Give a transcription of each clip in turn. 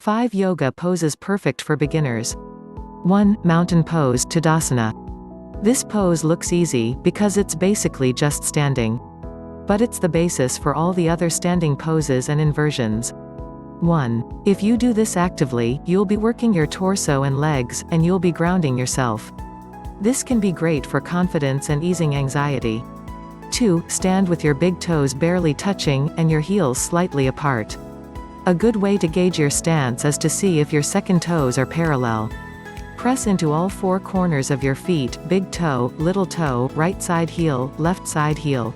5 yoga poses perfect for beginners. 1. Mountain pose, Tadasana. This pose looks easy, because it's basically just standing. But it's the basis for all the other standing poses and inversions. 1. If you do this actively, you'll be working your torso and legs, and you'll be grounding yourself. This can be great for confidence and easing anxiety. 2. Stand with your big toes barely touching, and your heels slightly apart. A good way to gauge your stance is to see if your second toes are parallel. Press into all 4 corners of your feet, big toe, little toe, right side heel, left side heel.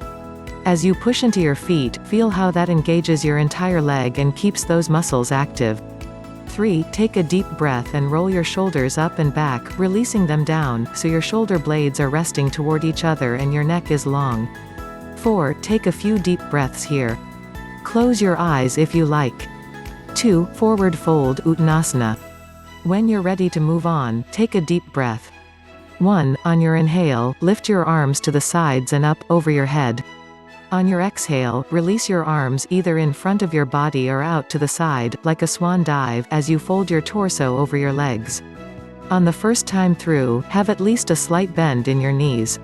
As you push into your feet, feel how that engages your entire leg and keeps those muscles active. 3. Take a deep breath and roll your shoulders up and back, releasing them down, so your shoulder blades are resting toward each other and your neck is long. 4. Take a few deep breaths here. Close your eyes if you like. 2. Forward fold, Uttanasana. When you're ready to move on, take a deep breath. 1. On your inhale, lift your arms to the sides and up, over your head. On your exhale, release your arms either in front of your body or out to the side, like a swan dive, as you fold your torso over your legs. On the first time through, have at least a slight bend in your knees.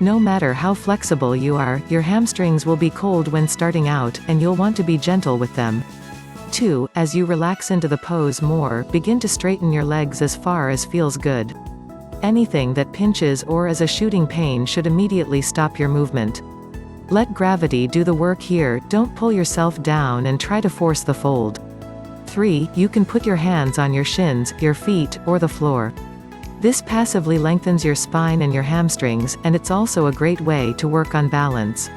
No matter how flexible you are, your hamstrings will be cold when starting out, and you'll want to be gentle with them. 2. As you relax into the pose more, begin to straighten your legs as far as feels good. Anything that pinches or is a shooting pain should immediately stop your movement. Let gravity do the work here, don't pull yourself down and try to force the fold. 3. You can put your hands on your shins, your feet, or the floor. This passively lengthens your spine and your hamstrings, and it's also a great way to work on balance.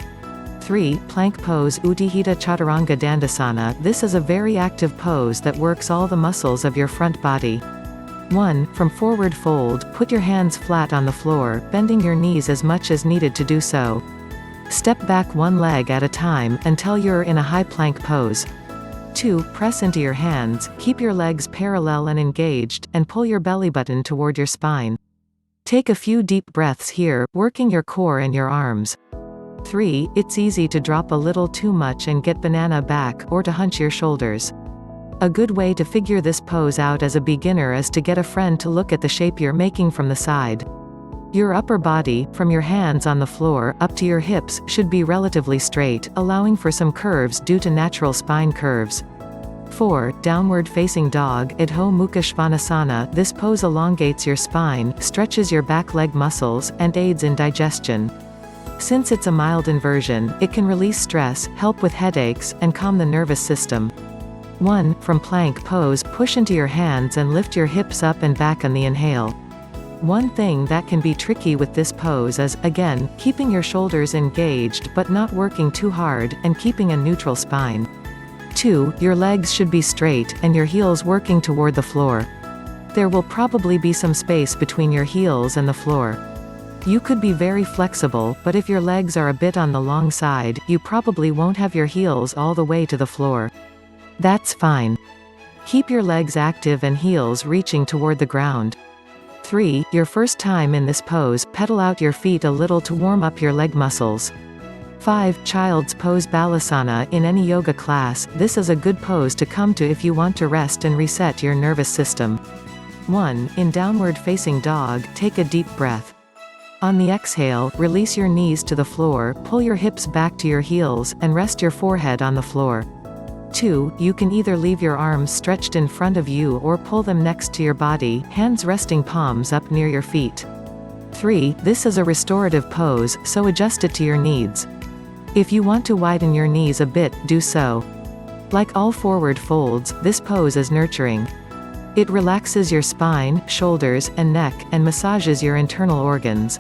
3. Plank pose, Utthita Chaturanga Dandasana. This is a very active pose that works all the muscles of your front body. 1. From forward fold, put your hands flat on the floor, bending your knees as much as needed to do so. Step back one leg at a time, until you're in a high plank pose. 2. Press into your hands, keep your legs parallel and engaged, and pull your belly button toward your spine. Take a few deep breaths here, working your core and your arms. 3. It's easy to drop a little too much and get banana back, or to hunch your shoulders. A good way to figure this pose out as a beginner is to get a friend to look at the shape you're making from the side. Your upper body, from your hands on the floor, up to your hips, should be relatively straight, allowing for some curves due to natural spine curves. 4. Downward facing dog, Adho Mukha Svanasana. This pose elongates your spine, stretches your back leg muscles, and aids in digestion. Since it's a mild inversion, it can release stress, help with headaches, and calm the nervous system. 1. From plank pose, push into your hands and lift your hips up and back on the inhale. One thing that can be tricky with this pose is, again, keeping your shoulders engaged but not working too hard, and keeping a neutral spine. 2. Your legs should be straight, and your heels working toward the floor. There will probably be some space between your heels and the floor. You could be very flexible, but if your legs are a bit on the long side, you probably won't have your heels all the way to the floor. That's fine. Keep your legs active and heels reaching toward the ground. 3. Your first time in this pose, pedal out your feet a little to warm up your leg muscles. 5. Child's pose, Balasana. In any yoga class, this is a good pose to come to if you want to rest and reset your nervous system. 1. In downward facing dog, take a deep breath. On the exhale, release your knees to the floor, pull your hips back to your heels, and rest your forehead on the floor. 2. You can either leave your arms stretched in front of you or pull them next to your body, hands resting palms up near your feet. 3. This is a restorative pose, so adjust it to your needs. If you want to widen your knees a bit, do so. Like all forward folds, this pose is nurturing. It relaxes your spine, shoulders, and neck, and massages your internal organs.